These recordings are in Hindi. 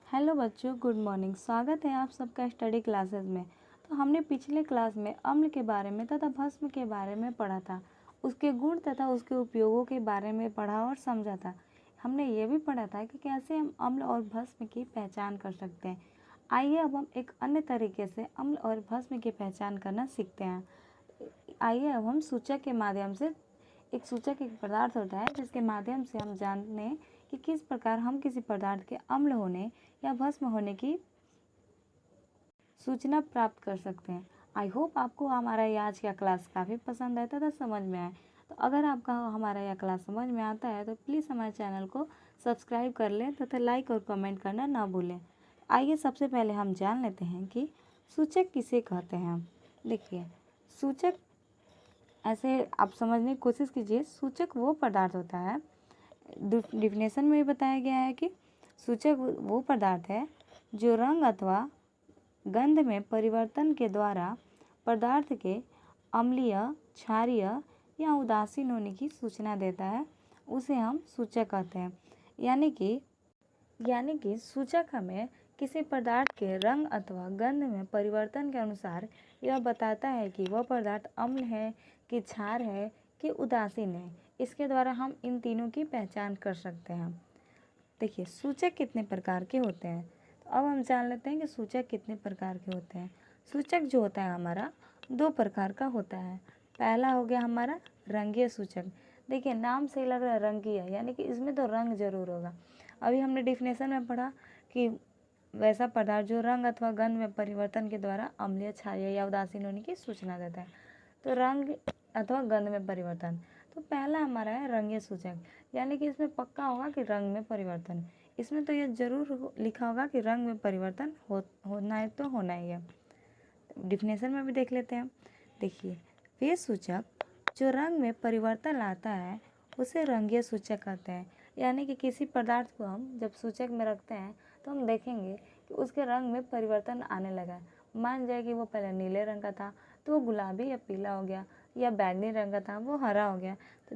हेलो बच्चों, गुड मॉर्निंग। स्वागत है आप सबका स्टडी क्लासेस में। तो हमने पिछले क्लास में अम्ल के बारे में तथा भस्म के बारे में पढ़ा था। उसके गुण तथा उसके उपयोगों के बारे में पढ़ा और समझा था। हमने ये भी पढ़ा था कि कैसे हम अम्ल और भस्म की पहचान कर सकते हैं। आइए अब हम एक अन्य तरीके से अम्ल और भस्म की पहचान करना सीखते हैं। आइए अब हम सूचक के माध्यम से, एक सूचक एक पदार्थ होता है जिसके माध्यम से हम जाने कि किस प्रकार हम किसी पदार्थ के अम्ल होने या भस्म होने की सूचना प्राप्त कर सकते हैं। आई होप आपको हमारा ये आज का क्लास काफ़ी पसंद आया तथा समझ में आए। तो अगर आपका हमारा यह क्लास समझ में आता है तो प्लीज़ हमारे चैनल को सब्सक्राइब कर लें तथा लाइक और कमेंट करना ना भूलें। आइए सबसे पहले हम जान लेते हैं कि सूचक किसे कहते हैं। देखिए, सूचक, ऐसे आप समझने की कोशिश कीजिए। सूचक वो पदार्थ होता है, डिफिनेशन में भी बताया गया है कि सूचक वो पदार्थ है जो रंग अथवा गंध में परिवर्तन के द्वारा पदार्थ के अम्लीय, क्षारीय या उदासीन होने की सूचना देता है, उसे हम सूचक कहते हैं। यानी कि सूचक हमें किसी पदार्थ के रंग अथवा गंध में परिवर्तन के अनुसार यह बताता है कि वह पदार्थ अम्ल है कि क्षार है कि उदासीन है। इसके द्वारा हम इन तीनों की पहचान कर सकते हैं। देखिए, सूचक कितने प्रकार के होते हैं। तो अब हम जान लेते हैं कि सूचक कितने प्रकार के होते हैं। सूचक जो होता है हमारा दो प्रकार का होता है। पहला हो गया हमारा रंगीय सूचक। देखिए, नाम से ही लग रहा है रंगीय, यानी कि इसमें तो रंग जरूर होगा। अभी हमने डिफिनेशन में पढ़ा कि वैसा पदार्थ जो रंग अथवा गंध में परिवर्तन के द्वारा अम्लीय, क्षारीय या उदासीन होने की सूचना देता है। तो रंग अथवा गंध में परिवर्तन, तो पहला हमारा है रंगीय सूचक, यानी कि इसमें पक्का होगा कि रंग में परिवर्तन। इसमें तो ये जरूर लिखा होगा कि रंग में परिवर्तन होना है तो होना ही है। डिफिनेशन में भी देख लेते हैं। देखिए, वे सूचक जो रंग में परिवर्तन लाता है उसे रंगीय सूचक कहते हैं। यानी कि किसी पदार्थ को हम जब सूचक में रखते हैं तो हम देखेंगे कि उसके रंग में परिवर्तन आने लगा है। मान जाए कि वो पहले नीले रंग का था तो वो गुलाबी या पीला हो गया, या बैंगनी रंग का था वो हरा हो गया। तो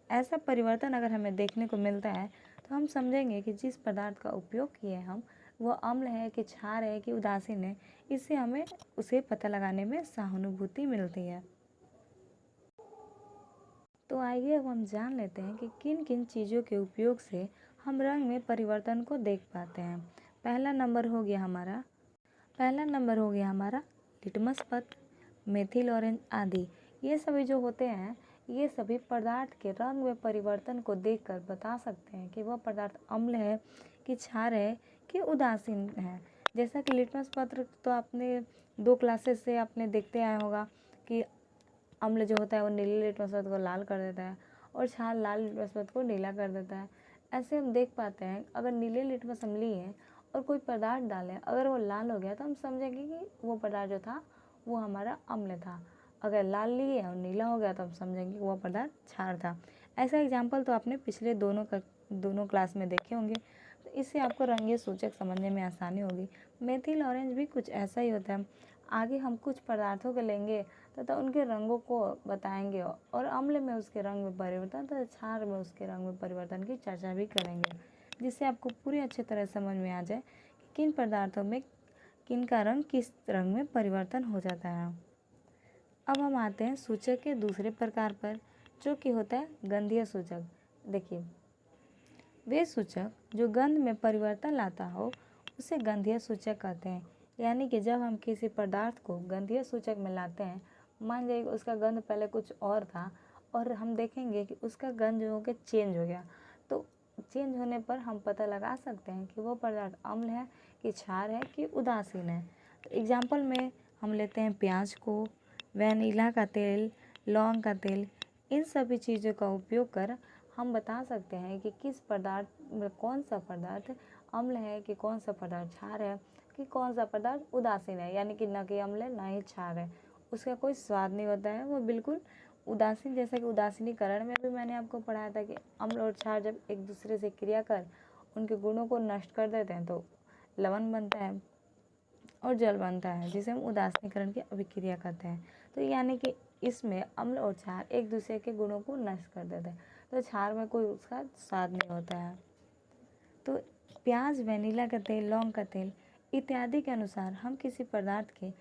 ऐसा परिवर्तन अगर हमें देखने को मिलता है तो हम समझेंगे कि जिस पदार्थ का उपयोग किए हम, वो अम्ल है कि क्षार है कि उदासीन है। इससे हमें उसे पता लगाने में सहानुभूति मिलती है। तो आइए अब हम जान लेते हैं कि किन किन चीज़ों के उपयोग से हम रंग में परिवर्तन को देख पाते हैं। पहला नंबर हो गया हमारा लिटमस पत्र, मेथिल ऑरेंज आदि। ये सभी जो होते हैं, ये सभी पदार्थ के रंग में परिवर्तन को देखकर बता सकते हैं कि वह पदार्थ अम्ल है कि क्षार है कि उदासीन है। जैसा कि लिटमस पत्र तो आपने 2 क्लासेस से आपने देखते आया होगा कि अम्ल जो होता है वो नीले लिटमस पत्र को लाल कर देता है और क्षार लाल लिटमस पत्र को नीला कर देता है। ऐसे हम देख पाते हैं, अगर नीले लिटमस हम लिए और कोई पदार्थ डालें, अगर वो लाल हो गया तो हम समझेंगे कि वो पदार्थ जो था वो हमारा अम्ल था। अगर लाल लिए और नीला हो गया तो हम समझेंगे कि वो पदार्थ क्षार था। ऐसा एग्जाम्पल तो आपने पिछले दोनों क्लास में देखे होंगे। तो इससे आपको रंगीय सूचक समझने में आसानी होगी। मेथिल ऑरेंज भी कुछ ऐसा ही होता है। आगे हम कुछ पदार्थों को लेंगे तथा उनके रंगों को बताएंगे और अम्ल में उसके रंग में परिवर्तन तथा क्षार में उसके रंग में परिवर्तन की चर्चा भी करेंगे, जिससे आपको पूरी अच्छी तरह समझ में आ जाए कि किन पदार्थों में किन का रंग किस रंग में परिवर्तन हो जाता है। अब हम आते हैं सूचक के दूसरे प्रकार पर, जो कि होता है गंधीय सूचक। देखिए, वे सूचक जो गंध में परिवर्तन लाता हो उसे गंधीय सूचक कहते हैं। यानी कि जब हम किसी पदार्थ को गंधीय सूचक में लाते हैं, मान जाइए उसका गंध पहले कुछ और था और हम देखेंगे कि उसका गंध जो हो गया चेंज हो गया, तो चेंज होने पर हम पता लगा सकते हैं कि वो पदार्थ अम्ल है कि क्षार है कि उदासीन है। तो एग्जाम्पल में हम लेते हैं प्याज को, वैनिला का तेल, लौंग का तेल। इन सभी चीज़ों का उपयोग कर हम बता सकते हैं कि किस पदार्थ में कौन सा पदार्थ अम्ल है कि कौन सा पदार्थ क्षार है कि कौन सा पदार्थ उदासीन है। यानी कि न कि अम्ल है न ही क्षार है, उसका कोई स्वाद नहीं होता है, वो बिल्कुल उदासीन। जैसा कि उदासीनीकरण में भी मैंने आपको पढ़ाया था कि अम्ल और क्षार जब एक दूसरे से क्रिया कर उनके गुणों को नष्ट कर देते हैं तो लवण बनता है और जल बनता है, जिसे हम उदासीनीकरण की अभिक्रिया कहते हैं। तो यानी कि इसमें अम्ल और क्षार एक दूसरे के गुणों को नष्ट कर देते हैं, तो क्षार में कोई उसका स्वाद नहीं होता है। तो प्याज, वैनिला का तेल, लौंग का तेल इत्यादि के अनुसार हम किसी पदार्थ के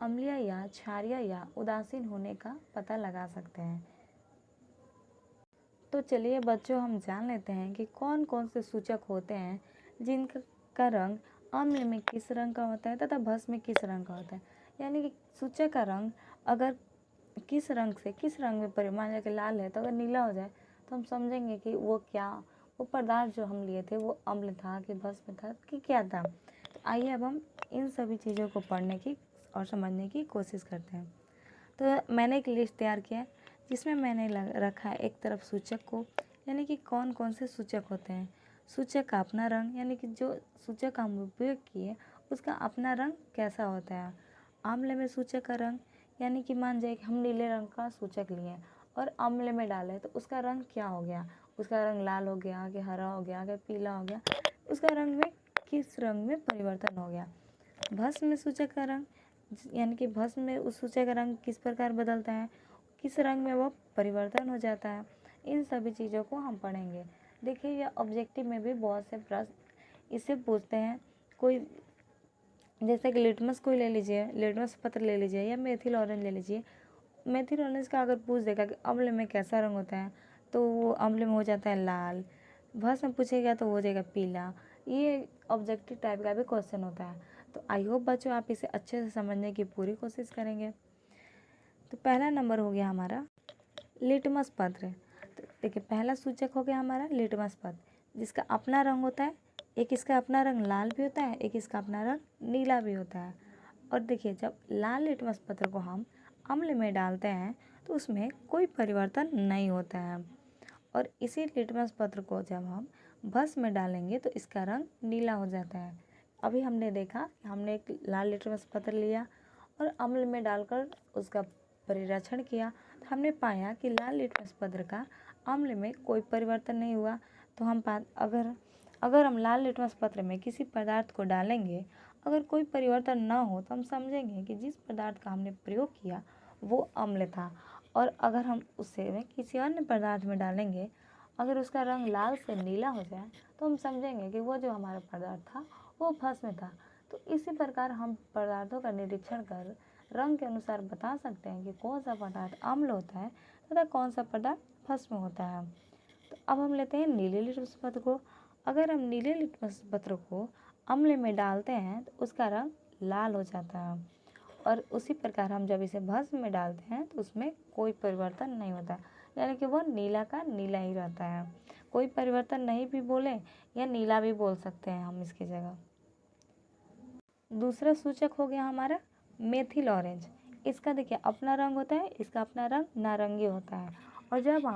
अम्लीय या क्षारीय या उदासीन होने का पता लगा सकते हैं। तो चलिए बच्चों, हम जान लेते हैं कि कौन कौन से सूचक होते हैं जिनका रंग अम्ल में किस रंग का होता है तथा भस्म में किस रंग का होता है। यानी कि सूचक का रंग अगर किस रंग में मान लिया कि लाल है, तो अगर नीला हो जाए तो हम समझेंगे कि वो पदार्थ जो हम लिए थे वो अम्ल था कि भस्म था कि क्या था। तो आइए अब हम इन सभी चीज़ों को पढ़ने की और समझने की कोशिश करते हैं। तो मैंने एक लिस्ट तैयार किया है जिसमें मैंने रखा है एक तरफ सूचक को, यानी कि कौन कौन से सूचक होते हैं। सूचक का अपना रंग, यानी कि जो सूचक हम उपयोग किए उसका अपना रंग कैसा होता है। आम्ल में सूचक का रंग, यानी कि मान जाए कि हम नीले रंग का सूचक लिए और अम्ल में डाले तो उसका रंग क्या हो गया, उसका रंग लाल हो गया कि हरा हो गया कि पीला हो गया, उसका रंग में किस रंग में परिवर्तन हो गया। भस्म में सूचक का रंग, यानी कि भस्म में उस सूचक का रंग किस प्रकार बदलता है, किस रंग में वो परिवर्तन हो जाता है। इन सभी चीज़ों को हम पढ़ेंगे। देखिए, यह ऑब्जेक्टिव में भी बहुत से प्रश्न इससे पूछते हैं। कोई जैसे कि लिटमस पत्र ले लीजिए या मेथिल ऑरेंज ले लीजिए। मेथिल ऑरेंज का अगर पूछ देगा कि अम्ल में कैसा रंग होता है, तो वो अम्ल में हो जाता है लाल। भस्म में पूछेगा तो हो जाएगा पीला। ये ऑब्जेक्टिव टाइप का भी क्वेश्चन होता है। तो आई होप बच्चों आप इसे अच्छे से समझने की पूरी कोशिश करेंगे। तो पहला नंबर हो गया हमारा लिटमस पत्र। तो देखिए, पहला सूचक हो गया हमारा लिटमस पत्र, जिसका अपना रंग होता है। एक इसका अपना रंग लाल भी होता है, एक इसका अपना रंग नीला भी होता है। और देखिए, जब लाल लिटमस पत्र को हम अम्ल में डालते हैं तो उसमें कोई परिवर्तन नहीं होता है। और इसी लिटमस पत्र को जब हम भस्म में डालेंगे तो इसका रंग नीला हो जाता है। अभी हमने देखा कि हमने एक लाल लिटमस पत्र लिया और अम्ल में डालकर उसका परिरक्षण किया, तो हमने पाया कि लाल लिटमस पत्र का अम्ल में कोई परिवर्तन नहीं हुआ। तो अगर हम लाल लिटमस पत्र में किसी पदार्थ को डालेंगे, अगर कोई परिवर्तन न हो तो हम समझेंगे कि जिस पदार्थ का हमने प्रयोग किया वो अम्ल था। और अगर हम उसे किसी अन्य पदार्थ में डालेंगे, अगर उसका रंग लाल से नीला हो जाए तो हम समझेंगे कि वो जो हमारा पदार्थ था वो भस्म था। तो इसी प्रकार हम पदार्थों का निरीक्षण कर रंग के अनुसार बता सकते हैं कि कौन सा पदार्थ अम्ल होता है तथा कौन सा पदार्थ भस्म होता है। तो अब हम लेते हैं नीले लिटमस पत्र को। अगर हम नीले लिटमस पत्र को अम्ल में डालते हैं तो उसका रंग लाल हो जाता है। और उसी प्रकार हम जब इसे भस्म में डालते हैं तो उसमें कोई परिवर्तन नहीं होता, यानी कि वो नीला का नीला ही रहता है। कोई परिवर्तन नहीं भी बोले या नीला भी बोल सकते हैं हम इसकी जगह। दूसरा सूचक हो गया हमारा मेथिल ऑरेंज। इसका देखिए अपना रंग होता है, इसका अपना रंग नारंगी होता है। और जब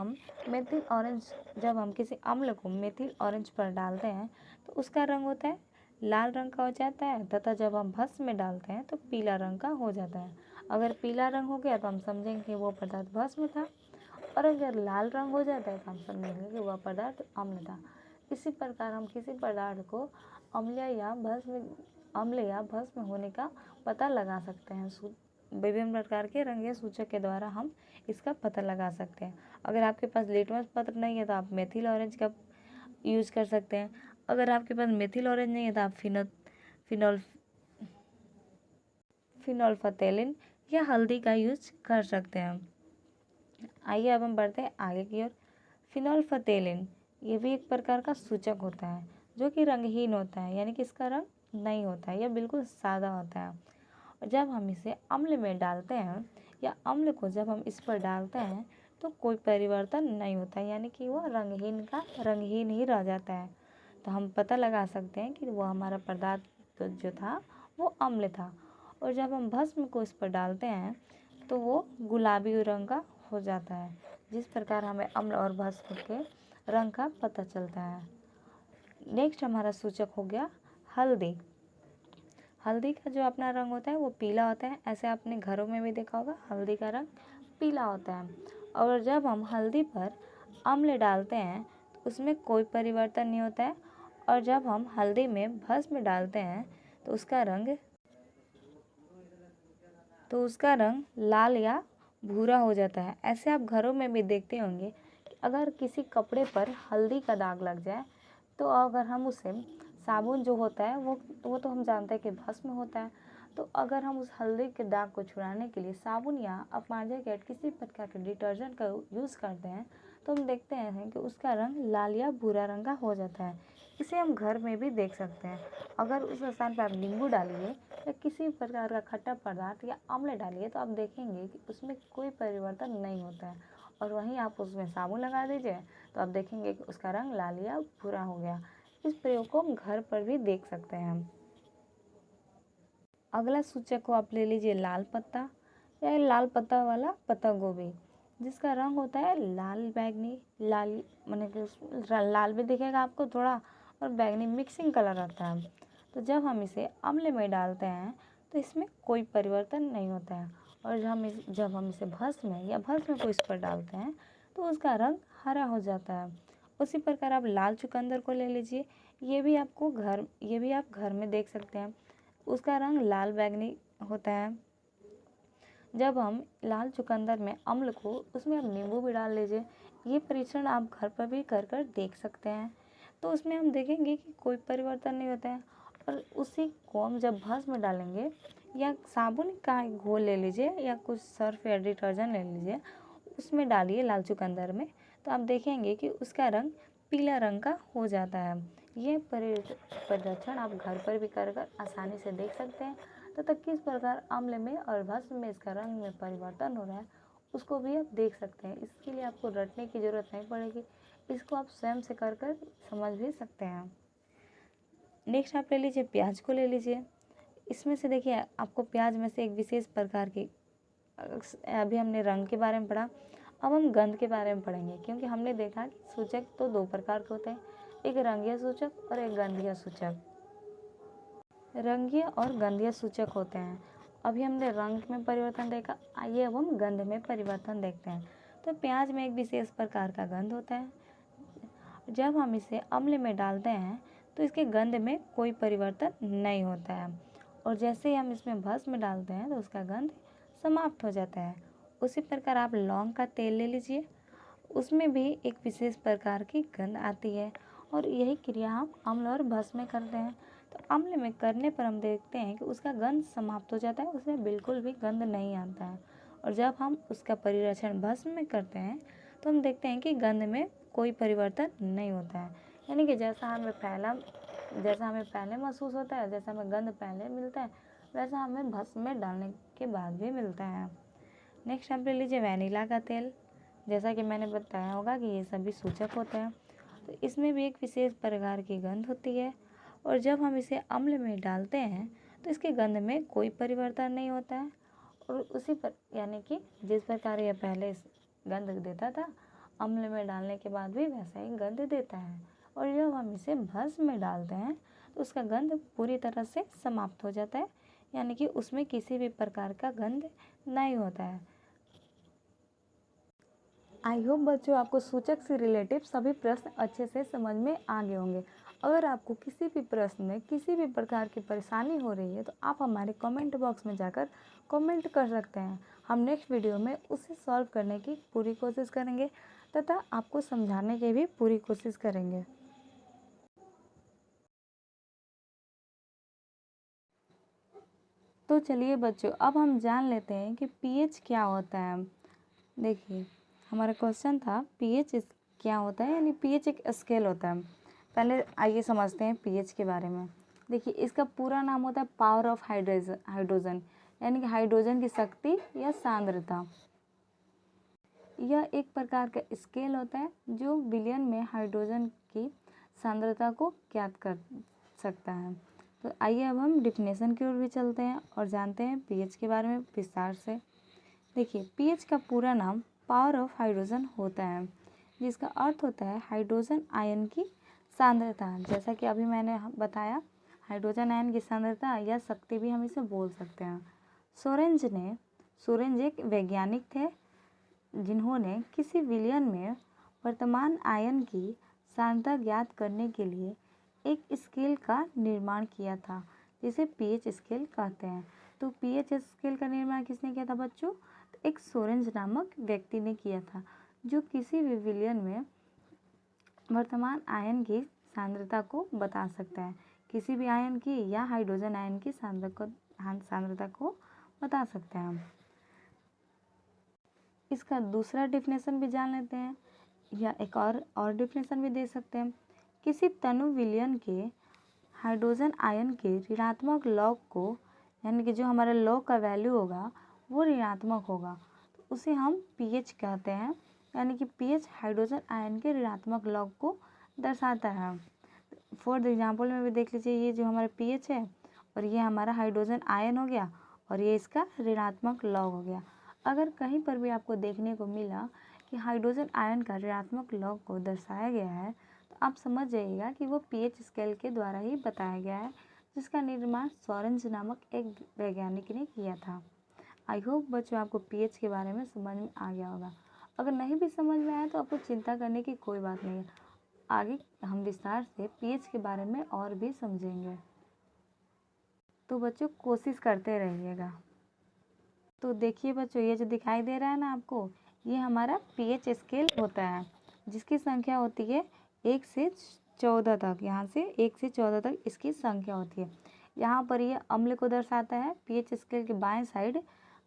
हम किसी अम्ल को मेथिल ऑरेंज पर डालते हैं तो उसका रंग होता है लाल रंग का हो जाता है, तथा जब हम भस्म में डालते हैं तो पीला रंग का हो जाता है। अगर पीला रंग हो गया तो हम समझेंगे कि वो पदार्थ भस्म था, और अगर लाल रंग हो जाता है तो हम समझेंगे कि वह पदार्थ अम्ल था। इसी प्रकार हम किसी पदार्थ को अम्ल या भस्म होने का पता लगा सकते हैं। विभिन्न प्रकार के रंग या सूचक के द्वारा हम इसका पता लगा सकते हैं। अगर आपके पास लिटमस पत्र नहीं है तो आप मेथिल ऑरेंज का यूज कर सकते हैं। अगर आपके पास मेथिल ऑरेंज नहीं है तो आप फिनोल्फथेलिन या हल्दी का यूज कर सकते हैं। आइए अब हम बढ़ते हैं आगे की ओर। फिनोल्फथेलिन ये भी एक प्रकार का सूचक होता है जो कि रंगहीन होता है, यानी कि इसका रंग नहीं होता है, यह बिल्कुल सादा होता है। और जब हम इसे अम्ल में डालते हैं या अम्ल को जब हम इस पर डालते हैं तो कोई परिवर्तन नहीं होता, यानी कि वो रंगहीन ही रह जाता है। तो हम पता लगा सकते हैं कि वो हमारा पदार्थ जो था वो अम्ल था। और जब हम भस्म को इस पर डालते हैं तो वो गुलाबी रंग का हो जाता है। जिस प्रकार हमें अम्ल और भस्म के रंग का पता चलता है। नेक्स्ट हमारा सूचक हो गया हल्दी। हल्दी का जो अपना रंग होता है वो पीला होता है। ऐसे आपने घरों में भी देखा होगा, हल्दी का रंग पीला होता है। और जब हम हल्दी पर अम्ल डालते हैं तो उसमें कोई परिवर्तन नहीं होता है। और जब हम हल्दी में भस्म डालते हैं तो उसका रंग लाल या भूरा हो जाता है। ऐसे आप घरों में भी देखते होंगे कि अगर किसी कपड़े पर हल्दी का दाग लग जाए तो अगर हम उसे साबुन जो होता है वो तो हम जानते हैं कि भस्म होता है। तो अगर हम उस हल्दी के दाग को छुड़ाने के लिए साबुन या अपमार्जक किसी प्रकार के डिटर्जेंट का यूज़ करते हैं तो हम देखते हैं कि उसका रंग लाल या भूरा रंग का हो जाता है। इसे हम घर में भी देख सकते हैं। अगर उस स्थान पर आप नींबू डालिए या किसी प्रकार का खट्टा पदार्थ या अम्ल डालिए तो आप देखेंगे कि उसमें कोई परिवर्तन नहीं होता है। और वहीं आप उसमें साबुन लगा दीजिए तो आप देखेंगे कि उसका रंग लाल या भूरा हो गया। इस प्रयोग को हम घर पर भी देख सकते हैं। अगला सूचक को आप ले लीजिए लाल पत्ता या लाल पत्ता वाला पत्ता गोभी, जिसका रंग होता है लाल बैगनी। लाल माने कि लाल भी दिखेगा आपको थोड़ा और बैगनी मिक्सिंग कलर आता है। तो जब हम इसे अम्ल में डालते हैं तो इसमें कोई परिवर्तन नहीं होता है। और जब हम इसे भस्म में या भस्म को इस पर डालते हैं तो उसका रंग हरा हो जाता है। उसी प्रकार आप लाल चुकंदर को ले लीजिए। ये भी आप घर में देख सकते हैं। उसका रंग लाल बैगनी होता है। जब हम लाल चुकंदर में अम्ल को उसमें आप नींबू भी डाल लीजिए। ये परीक्षण आप घर पर भी कर देख सकते हैं। तो उसमें हम देखेंगे कि कोई परिवर्तन नहीं होता है। और उसी को हम जब भस्म में डालेंगे या साबुन का घोल ले लीजिए या कुछ सर्फ या डिटर्जेंट ले लीजिए, उसमें डालिए लाल चुकंदर में, तो आप देखेंगे कि उसका रंग पीला रंग का हो जाता है। ये परिरक्षण आप घर पर भी कर आसानी से देख सकते हैं तथा किस प्रकार अम्ल में और भस्म में इसका रंग में परिवर्तन हो रहा है उसको भी आप देख सकते हैं। इसके लिए आपको रटने की ज़रूरत नहीं पड़ेगी, इसको आप स्वयं से कर समझ भी सकते हैं। नेक्स्ट आप ले लीजिए प्याज को ले लीजिए। इसमें से देखिए आपको प्याज में से एक विशेष प्रकार की, अभी हमने रंग के बारे में पढ़ा, अब हम गंध के बारे में पढ़ेंगे। क्योंकि हमने देखा कि सूचक तो दो प्रकार के होते हैं, एक रंगीय सूचक और एक गंधीय सूचक। रंगीय और गंधीय सूचक होते हैं। अभी हमने रंग में परिवर्तन देखा, आइए अब हम गंध में परिवर्तन देखते हैं। तो प्याज में एक विशेष प्रकार का गंध होता है। जब हम इसे अम्ल में डालते हैं तो इसके गंध में कोई परिवर्तन नहीं होता है। और जैसे ही हम इसमें भस्म डालते हैं तो उसका गंध समाप्त हो जाता है। उसी प्रकार आप लौंग का तेल ले लीजिए, उसमें भी एक विशेष प्रकार की गंध आती है। और यही क्रिया हम अम्ल और भस्म में करते हैं। तो अम्ल में करने पर हम देखते हैं कि उसका गंध समाप्त हो जाता है, उसमें बिल्कुल भी गंध नहीं आता है। और जब हम उसका परिरक्षण भस्म में करते हैं तो हम देखते हैं कि गंध में कोई परिवर्तन नहीं होता है। यानी कि जैसा हमें पहले महसूस होता है, जैसा हमें गंध पहले मिलता है, वैसा हमें भस्म में डालने के बाद भी मिलता है। नेक्स्ट आप ले लीजिए वैनिला का तेल। जैसा कि मैंने बताया होगा कि ये सभी सूचक होते हैं। तो इसमें भी एक विशेष प्रकार की गंध होती है। और जब हम इसे अम्ल में डालते हैं तो इसके गंध में कोई परिवर्तन नहीं होता है। और उसी पर यानी कि जिस प्रकार यह पहले गंध देता था, अम्ल में डालने के बाद भी वैसा ही गंध देता है। और जब हम इसे भस्म में डालते हैं तो उसका गंध पूरी तरह से समाप्त हो जाता है, यानी कि उसमें किसी भी प्रकार का गंध नहीं होता है। आई होप बच्चों आपको सूचक से रिलेटिव सभी प्रश्न अच्छे से समझ में आ गए होंगे। अगर आपको किसी भी प्रश्न में किसी भी प्रकार की परेशानी हो रही है तो आप हमारे कमेंट बॉक्स में जाकर कमेंट कर सकते हैं। हम नेक्स्ट वीडियो में उसे सॉल्व करने की पूरी कोशिश करेंगे तथा आपको समझाने की भी पूरी कोशिश करेंगे। तो चलिए बच्चों, अब हम जान लेते हैं कि पीएच क्या होता है। देखिए हमारा क्वेश्चन था पीएच क्या होता है, यानी पीएच एक स्केल होता है। पहले आइए समझते हैं पीएच के बारे में। देखिए इसका पूरा नाम होता है पावर ऑफ हाइड्रोजन, यानी कि हाइड्रोजन की शक्ति या सांद्रता। यह एक प्रकार का स्केल होता है जो विलयन में हाइड्रोजन की सांद्रता को ज्ञात कर सकता है। तो आइए अब हम डिफिनेशन की ओर भी चलते हैं और जानते हैं पीएच के बारे में विस्तार से। देखिए पीएच का पूरा नाम पावर ऑफ हाइड्रोजन होता है, जिसका अर्थ होता है हाइड्रोजन आयन की सांद्रता। जैसा कि अभी मैंने बताया, हाइड्रोजन आयन की सांद्रता या शक्ति भी हम इसे बोल सकते हैं। सोरेंज एक वैज्ञानिक थे जिन्होंने किसी विलयन में वर्तमान आयन की सांद्रता ज्ञात करने के लिए एक स्केल का निर्माण किया था, जिसे पीएच स्केल कहते हैं। तो पीएच स्केल का निर्माण किसने किया था बच्चों? तो एक सोरेंज नामक व्यक्ति ने किया था, जो किसी भी विलयन में वर्तमान आयन की सांद्रता को बता सकता है। किसी भी आयन की या हाइड्रोजन आयन की सांद्रता को बता सकते हैं हम। इसका दूसरा डिफिनेशन भी जान लेते हैं, या एक और डिफिनेशन भी दे सकते हैं। किसी तनु विलयन के हाइड्रोजन आयन के ऋणात्मक लॉग को, यानी कि जो हमारा लॉग का वैल्यू होगा वो ऋणात्मक होगा, तो उसे हम पीएच कहते हैं। यानी कि पीएच हाइड्रोजन आयन के ऋणात्मक लॉग को दर्शाता है। फॉर एग्जांपल में भी देख लीजिए, ये जो हमारा पीएच है और ये हमारा हाइड्रोजन आयन हो गया और ये इसका ऋणात्मक लॉग हो गया। अगर कहीं पर भी आपको देखने को मिला कि हाइड्रोजन आयन का ऋणात्मक लॉग को दर्शाया गया है, तो आप समझ जाइएगा कि वो पीएच स्केल के द्वारा ही बताया गया है, जिसका निर्माण सोरेंज नामक एक वैज्ञानिक ने किया था। आई होप बच्चों आपको पीएच के बारे में समझ में आ गया होगा। अगर नहीं भी समझ में आया तो आपको चिंता करने की कोई बात नहीं है, आगे हम विस्तार से पीएच के बारे में और भी समझेंगे। तो बच्चों कोशिश करते रहिएगा। तो देखिए बच्चों, ये जो दिखाई दे रहा है ना आपको, ये हमारा पीएच स्केल होता है, जिसकी संख्या होती है 1 से 14 तक। यहाँ से 1 से 14 तक इसकी संख्या होती है। यहाँ पर ये अम्ल को दर्शाता है, पीएच स्केल के बाएं साइड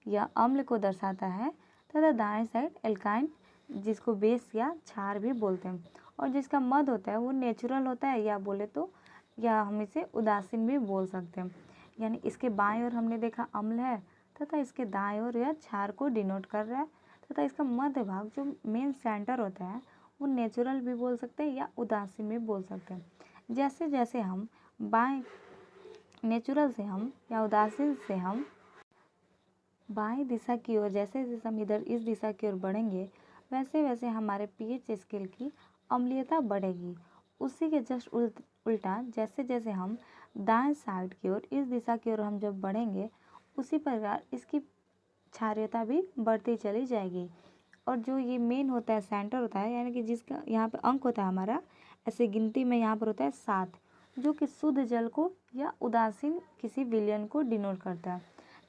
यह अम्ल को दर्शाता है, तथा दाएं साइड एल्काइन, जिसको बेस या क्षार भी बोलते हैं। और जिसका मध होता है वो नेचुरल होता है, या बोले तो या हम इसे उदासीन भी बोल सकते हैं। यानी इसके बाएं ओर हमने देखा अम्ल है, तथा इसके दाएं ओर यह क्षार को डिनोट कर रहा है, तथा इसका मध्य भाग जो मेन सेंटर होता है वो नेचुरल भी बोल सकते हैं या उदासीन भी बोल सकते हैं। जैसे जैसे हम बाएं नेचुरल से हम या उदासीन से हम बाएं दिशा की ओर, जैसे जैसे हम इधर इस दिशा की ओर बढ़ेंगे, वैसे वैसे हमारे पीएच स्केल की अम्लीयता बढ़ेगी। उसी के जस्ट उल्टा जैसे जैसे हम दाएं साइड की ओर इस दिशा की ओर हम जब बढ़ेंगे, उसी प्रकार इसकी क्षारीयता भी बढ़ती चली जाएगी। और जो ये मेन होता है, सेंटर होता है, यानी कि जिसका यहाँ पे अंक होता है हमारा, ऐसे गिनती में यहाँ पर होता है 7, जो कि शुद्ध जल को या उदासीन किसी विलयन को डिनोट करता है।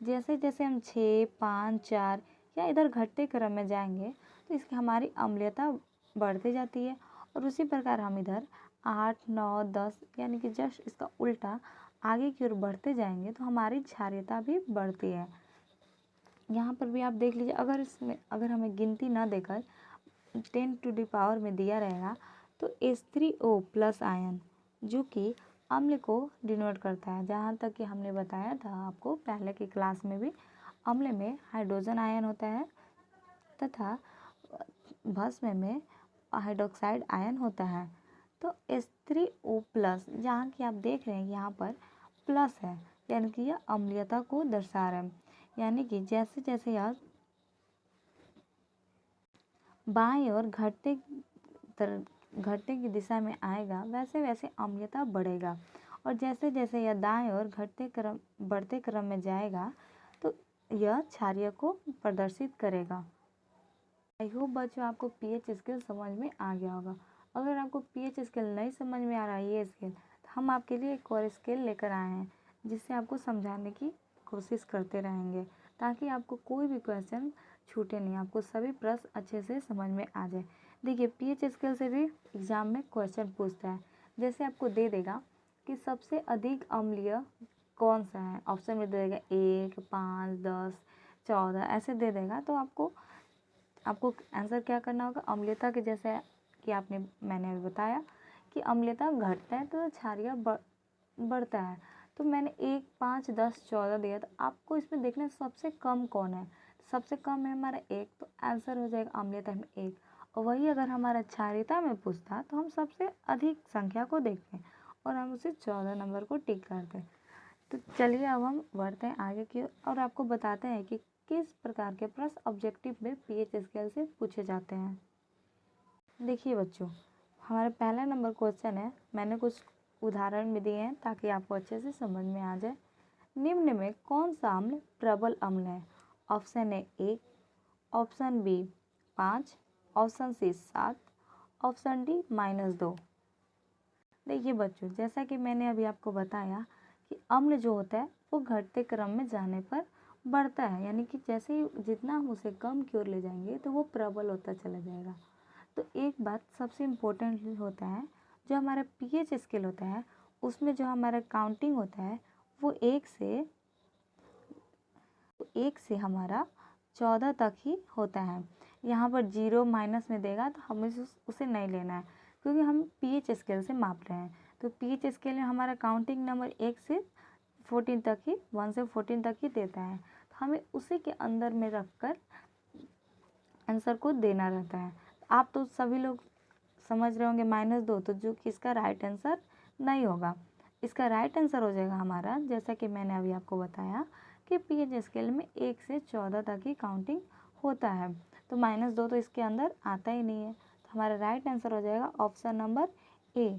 जैसे जैसे हम 6, 5, 4 या इधर घटते क्रम में जाएंगे, तो इसकी हमारी अम्लीयता बढ़ती जाती है। और उसी प्रकार हम इधर 8, 9, 10 यानी कि जस्ट इसका उल्टा आगे की ओर बढ़ते जाएंगे, तो हमारी क्षारीयता भी बढ़ती है। यहाँ पर भी आप देख लीजिए, अगर हमें गिनती ना देकर 10 टू द पावर में दिया रहेगा, तो H3O+ आयन, जो कि अम्ल को डिनोट करता है। जहाँ तक कि हमने बताया था आपको पहले की क्लास में भी, अम्ल में हाइड्रोजन आयन होता है तथा भस्म में हाइड्रोक्साइड आयन होता है। तो H3O+, जहाँ की आप देख रहे हैं यहाँ पर प्लस है, यानी कि यह अम्लीयता को दर्शा रहा है। यानी कि जैसे जैसे यह बाएं ओर घटने की दिशा में आएगा, वैसे वैसे अम्लीयता बढ़ेगा। और जैसे जैसे यह दाएं ओर बढ़ते क्रम में जाएगा, तो यह क्षारीय को प्रदर्शित करेगा। आई होप बच्चों आपको पीएच स्केल समझ में आ गया होगा। अगर आपको पीएच स्केल नहीं समझ में आ रहा है, ये स्केल, तो हम आपके लिए एक और स्केल लेकर आए हैं, जिससे आपको समझाने की कोशिश करते रहेंगे, ताकि आपको कोई भी क्वेश्चन छूटे नहीं, आपको सभी प्रश्न अच्छे से समझ में आ जाए। देखिए, पीएच स्केल से भी एग्जाम में क्वेश्चन पूछता है। जैसे आपको दे देगा कि सबसे अधिक अम्लीय कौन सा है, ऑप्शन में दे देगा 1, 5, 10, 14 ऐसे दे देगा। तो आपको आंसर क्या करना होगा, अम्लीयता के जैसे कि मैंने अभी बताया कि अम्लीयता घटता है तो क्षारीय बढ़ता है। तो मैंने 1, 5, 10, 14 दिया, तो आपको इसमें देखना है सबसे कम कौन है। सबसे कम है हमारा 1, तो आंसर हो जाएगा अम्लीयता में 1। और वही अगर हमारा क्षारीयता में पूछता, तो हम सबसे अधिक संख्या को देखते हैं और हम उसे 14 नंबर को टिक करते हैं। तो चलिए अब हम बढ़ते हैं आगे की ओर और आपको बताते हैं कि किस प्रकार के प्रश्न ऑब्जेक्टिव में पीएच स्केल से पूछे जाते हैं। देखिए बच्चों, हमारा पहला नंबर क्वेश्चन है, मैंने कुछ उदाहरण भी दिए हैं ताकि आपको अच्छे से समझ में आ जाए। निम्न में कौन सा अम्ल प्रबल अम्ल है? Option A 1, option B 5, option C 7, option D -2। देखिए बच्चों, जैसा कि मैंने अभी आपको बताया कि अम्ल जो होता है वो घटते क्रम में जाने पर बढ़ता है, यानी कि जैसे ही जितना हम उसे कम की ओर ले जाएंगे तो वो प्रबल होता चला जाएगा। तो एक बात सबसे इम्पोर्टेंट होता है, जो हमारा पीएच स्केल होता है उसमें जो हमारा काउंटिंग होता है वो 1 से हमारा 14 तक ही होता है। यहाँ पर 0 माइनस में देगा तो हमें उसे नहीं लेना है, क्योंकि हम पीएच स्केल से माप रहे हैं। तो पीएच स्केल में हमारा काउंटिंग नंबर 1 से 14 तक ही 1 से 14 तक ही देता है, तो हमें उसी के अंदर में रखकर आंसर को देना रहता है। आप तो सभी लोग समझ रहे होंगे -2, तो जो कि इसका राइट आंसर नहीं होगा। इसका राइट आंसर हो जाएगा हमारा, जैसा कि मैंने अभी आपको बताया कि पीएच स्केल में 1 से 14 तक ही काउंटिंग होता है, तो -2 तो इसके अंदर आता ही नहीं है। तो हमारा राइट आंसर हो जाएगा ऑप्शन नंबर ए,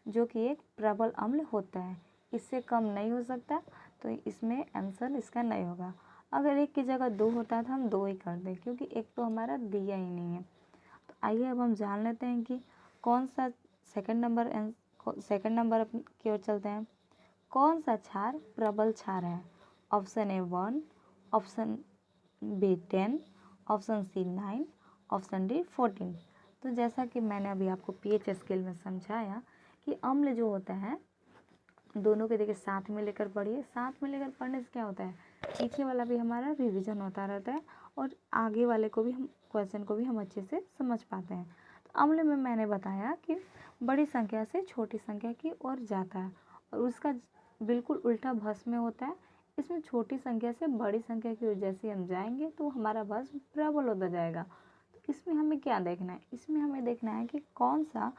जो कि एक प्रबल अम्ल होता है। इससे कम नहीं हो सकता, तो इसमें आंसर इसका नहीं होगा। अगर 1 की जगह 2 होता तो हम 2 ही कर दें, क्योंकि 1 तो हमारा दिया ही नहीं है। तो आइए अब हम जान लेते हैं कि कौन सा सेकंड नंबर की ओर चलते हैं। कौन सा क्षार प्रबल क्षार है? Option A 1, option B 10, option C 9, option D 14। तो जैसा कि मैंने अभी आपको पीएच स्केल में समझाया कि अम्ल जो होता है दोनों के देखिए साथ में लेकर पढ़िए। साथ में लेकर पढ़ने से क्या होता है, पीछे वाला भी हमारा रिवीजन होता रहता है और आगे वाले को भी हम क्वेश्चन को भी हम अच्छे से समझ पाते हैं। तो अम्ल में मैंने बताया कि बड़ी संख्या से छोटी संख्या की ओर जाता है और उसका बिल्कुल उल्टा भस्म में होता है। इसमें छोटी संख्या से बड़ी संख्या की ओर जैसे हम जाएंगे तो हमारा भस्म प्रबल होता जाएगा। तो इसमें हमें क्या देखना है, इसमें हमें देखना है कि कौन सा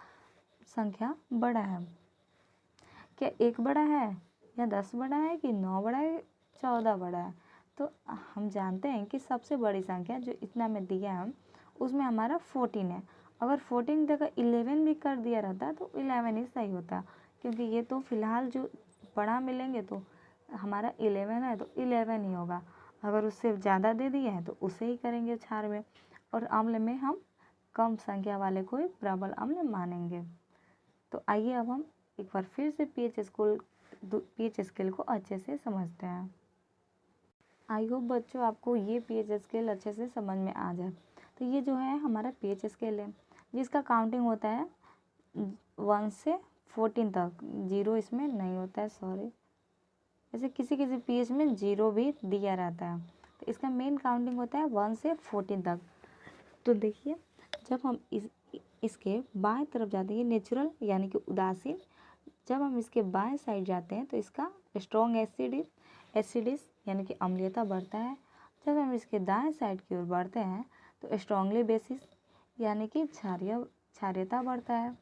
संख्या बड़ा है। क्या 1 बड़ा है या 10 बड़ा है कि 9 बड़ा है 14 बड़ा है? तो हम जानते हैं कि सबसे बड़ी संख्या जो इतना में दिया है उसमें हमारा 14 है। अगर 14 की जगह 11 भी कर दिया रहता तो 11 ही सही होता, क्योंकि ये तो फिलहाल जो बड़ा मिलेंगे तो हमारा 11 है तो 11 ही होगा। अगर उससे ज़्यादा दे दिया है तो उसे ही करेंगे क्षार में, और अम्ल में हम कम संख्या वाले को ही प्रबल अम्ल मानेंगे। तो आइए अब हम एक बार फिर से पीएच स्केल को अच्छे से समझते हैं। आई होप बच्चों आपको ये पीएच स्केल अच्छे से समझ में आ जाए। तो ये जो है हमारा पीएच स्केल है, जिसका काउंटिंग होता है 1 से 14 तक। 0 इसमें नहीं होता है, सॉरी, जैसे किसी किसी पीएच में 0 भी दिया रहता है। तो इसका मेन काउंटिंग होता है 1 से 14 तक। तो देखिए, जब हम इसके बाएं तरफ जाते हैं, नेचुरल यानी कि उदासीन, जब हम इसके बाएं साइड जाते हैं तो इसका स्ट्रॉन्ग एसिडिस यानी कि अम्लीयता बढ़ता है। जब हम इसके दाएं साइड की ओर बढ़ते हैं तो स्ट्रॉन्गली बेसिस यानी कि क्षारीयता बढ़ता है।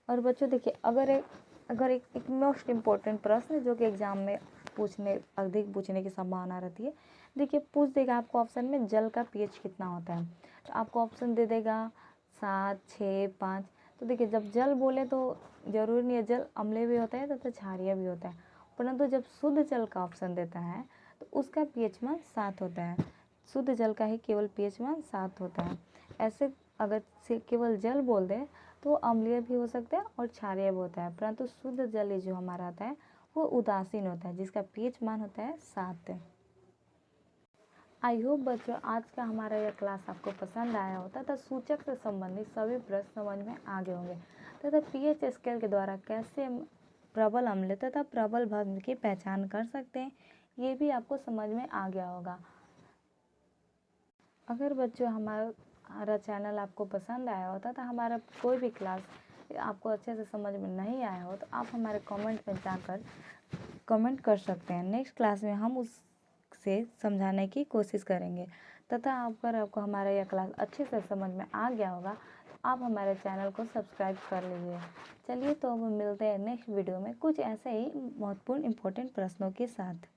और बच्चों देखिए, अगर एक मोस्ट इम्पोर्टेंट प्रश्न जो कि एग्जाम में अधिक पूछने की संभावना रहती है, देखिए पूछ देगा आपको ऑप्शन में जल का पीएच कितना होता है, तो आपको ऑप्शन दे देगा 7, 6, 5। तो देखिए, जब जल बोले तो जरूरी नहीं है जल अम्लीय भी होता है तथा क्षारीय भी होता है, परंतु जब शुद्ध जल का ऑप्शन देता है तो उसका पीएच मान 7 होता है। शुद्ध जल का ही केवल पीएच मान 7 होता है। ऐसे अगर से केवल जल बोल दे तो अम्लीय भी हो सकता है और क्षारीय भी होता है, परंतु शुद्ध जल जो हमारा आता है वो उदासीन होता है, जिसका पीएच मान होता है 7। आई होप बच्चों आज का हमारा यह क्लास आपको पसंद आया होता तथा सूचक से संबंधित सभी प्रश्न समझ में आ गए होंगे तथा पीएच स्केल के द्वारा कैसे प्रबल अम्ल तथा प्रबल भस्म की पहचान कर सकते हैं ये भी आपको समझ में आ गया होगा। अगर बच्चों हमारा चैनल आपको पसंद आया होता तो हमारा कोई भी क्लास आपको अच्छे से समझ में नहीं आया हो तो आप हमारे कमेंट में जाकर कमेंट कर सकते हैं। नेक्स्ट क्लास में हम उससे समझाने की कोशिश करेंगे तथा अगर आपको हमारा यह क्लास अच्छे से समझ में आ गया होगा तो आप हमारे चैनल को सब्सक्राइब कर लीजिए। चलिए, तो हम मिलते हैं नेक्स्ट वीडियो में कुछ ऐसे ही महत्वपूर्ण इम्पोर्टेंट प्रश्नों के साथ।